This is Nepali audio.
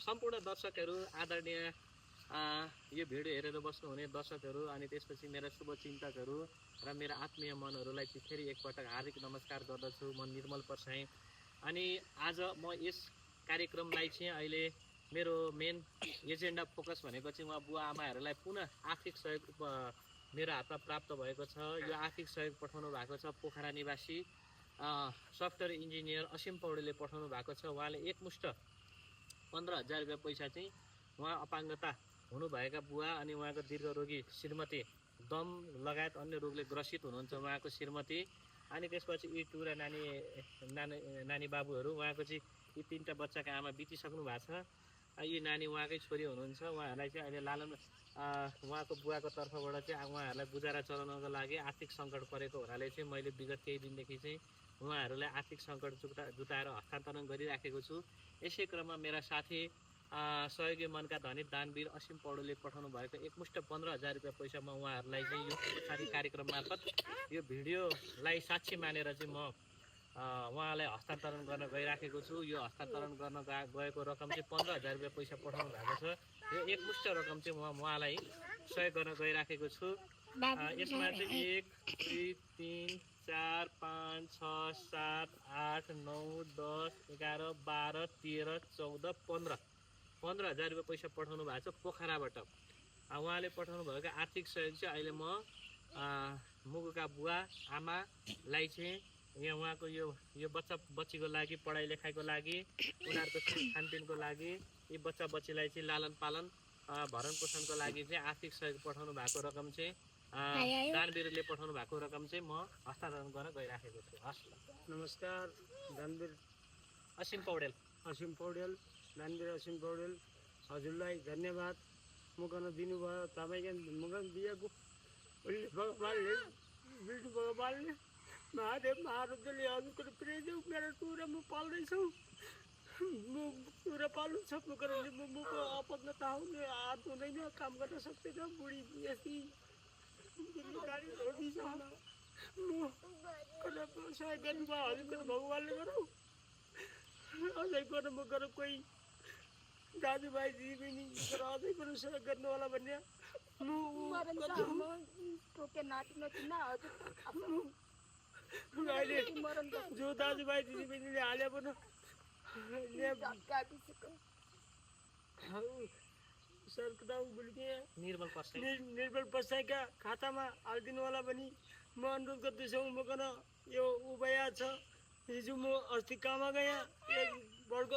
सम्पूर्ण दर्शकहरू, आदरणीय यो भिडियो हेरेर बस्नुहुने दर्शकहरू, अनि त्यसपछि मेरा शुभचिन्तकहरू र मेरा आत्मीय मनहरूलाई चाहिँ फेरि एकपटक हार्दिक नमस्कार गर्दछु। म निर्मल पर्साई। अनि आज म यस कार्यक्रमलाई चाहिँ अहिले मेरो मेन एजेन्डा फोकस भनेको चाहिँ उहाँ बुवा आमाहरूलाई पुनः आर्थिक सहयोग मेरो हातमा प्राप्त भएको छ। यो आर्थिक सहयोग पठाउनु भएको छ पोखरा निवासी सफ्टवेयर इन्जिनियर असीम पौडेलले पठाउनु भएको छ। उहाँले एकमुष्ट 15,000 रुपियाँ पैसा चाहिँ उहाँ अपाङ्गता हुनुभएका बुवा अनि उहाँको दीर्घरोगी श्रीमती, दम लगायत अन्य रोगले ग्रसित हुनुहुन्छ उहाँको श्रीमती, अनि त्यसपछि यी टुरा नानी बाबुहरू, उहाँको चाहिँ यी 3टा बच्चाका आमा बितिसक्नु भएको छ। यी नानी उहाँकै छोरी हुनुहुन्छ। उहाँहरूलाई चाहिँ अहिले लालन उहाँको बुवाको तर्फबाट चाहिँ उहाँहरूलाई गुजारा चलाउनको लागि आर्थिक सङ्कट परेको हुनाले चाहिँ मैले विगत केही दिनदेखि चाहिँ उहाँहरूलाई आर्थिक सङ्कट जुटाएर हस्तान्तरण गरिराखेको छु। यसै क्रममा मेरा साथी सहयोगी मनका धनी दानवीर असीम पौडेलले पठाउनु भएको एकमुष्ट 15,000 रुपियाँ पैसा म उहाँहरूलाई चाहिँ यो साथी कार्यक्रम मार्फत यो भिडियोलाई साक्षी मानेर चाहिँ म उहाँलाई हस्तान्तरण गर्न गइराखेको छु। यो हस्तान्तरण गर्न गएको रकम चाहिँ 15,000 रुपियाँ पैसा पठाउनु भएको छ। यो एकमुष्ट रकम चाहिँ म उहाँलाई सहयोग गर्न गइराखेको छु। यसमा चाहिँ 1 2 3 4 5 6 7 8 9 10 11 12 13 14 15,000 रुपियाँ पैसा पठाउनु भएको छ पोखराबाट। उहाँले पठाउनु भएको आर्थिक सहयोग चाहिँ अहिले म मुगुका बुवा आमालाई चाहिँ यहाँ उहाँको यो बच्चा बच्चीको लागि पढाइ लेखाइको लागि, उनीहरूको खानपिनको लागि, यी बच्चा बच्चीलाई चाहिँ लालन पालन भरण पोषणको लागि चाहिँ आर्थिक सहयोग पठाउनु भएको रकम चाहिँ दानवीरले पठाउनु भएको रकम चाहिँ म हस्तान्तरण गर्न गइराखेको छु। हस्, नमस्कार। दानवीर असीम पौडेल दानवीर असीम पौडेल हजुरलाई धन्यवाद। मुगन दिनुभयो तपाईँको मुगन दिएको भगवान्ले विष्णु भगवान्ले महादेव महारुद्रले हजुरको प्रेम मेरो टुरा म पाल्दैछु। म टुरा पाल्नु सक्नु कारणले मुखको अपङ्गता हुने हात हुँदैन, काम गर्न सक्दैन, बुढी यस्तै गाडी रोगी छ। म सहयोग गर्नुभयो हजुरको भगवान्ले गरौँ। अझै गर्नु म गरौँ कोही दाजुभाइ दिदीबहिनी अझै पनि सहयोग गर्नु होला भन्ने अहिले जो दाजुभाइ दिदीबहिनीले हाले पनि निर्मल पर्साईका खातामा हालिदिनु होला भनी म अनुरोध गर्दैछु। मकन यो उभया छ। हिजो म अस्ति कामा गएँ, एक वर्ग